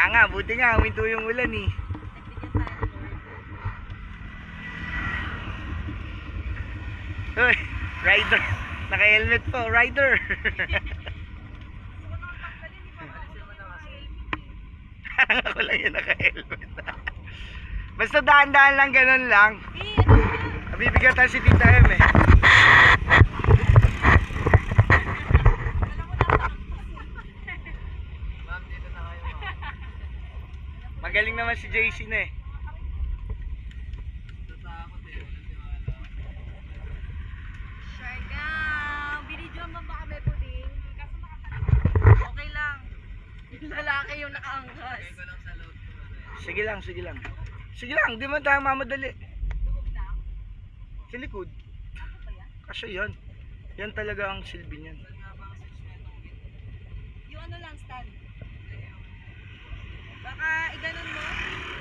Kaya nga, buti nga, huminto yung ulan eh. Uy, rider. Naka-helmet po, rider. Parang ako lang yung naka-helmet. Basta daan-daan lang, ganun lang. Nabibigatan si Tita M eh. Magaling naman si JC na eh. Sure ka. Binidyo mo ba kami puding? Okay lang. Yung lalaki yung nakaangkas. Sige lang, sige lang. Sige lang, di man tayo mamadali. Sa likod. Kasi yan. Yan talaga ang silbi niyan. Yung ano lang stand. Baka iganon mo.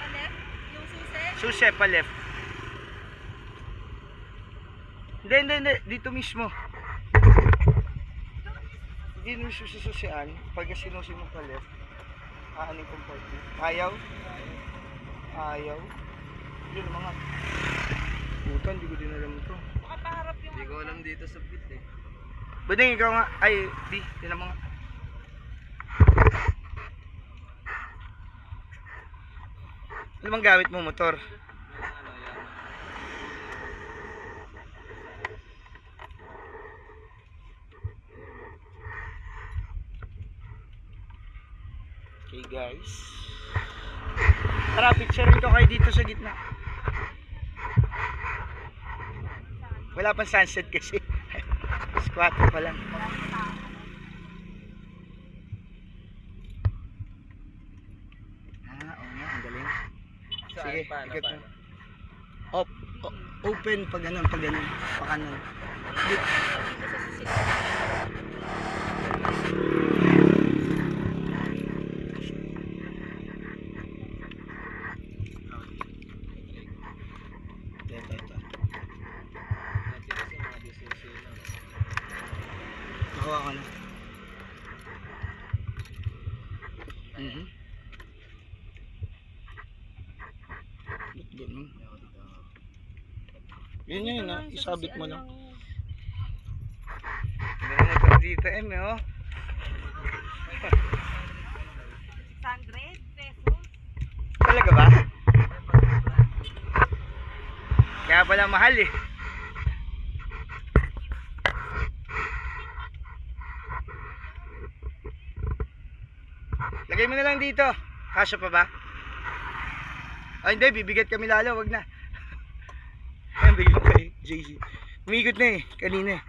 Pa left. Yung susi. Susi pa left. Hindi. Dito mismo. Hindi mismo sa susian. Pagka sinusin mo pa left. Aaning compartment. Ayaw. Yun mga. Putan, hindi ko din alam ito. Baka paharap yung Hindi ko alam dito sa pit eh. Budeng, ikaw nga. Ay, di. Yun ang mga. Ano bang gamit mo, motor? Okay guys. Tara, picturein ko kayo dito sa gitna. Wala pang sunset kasi. Squat pa lang. Oo nga, ang galing. Sige, ikot mo. Open pag ganun, pa kanan. Ito. Nakuha ko na. Ganun. Yun na, isabit mo lang. Ganun mo dito oh. 600 pesos. Talaga ba? Kaya pala mahal eh. Lagay mo na lang dito. Kasya pa ba? Ay hindi, bibigat kami lalo, wag na. Ayan, bigyan ko kay JC. Umikot na eh, kanina eh.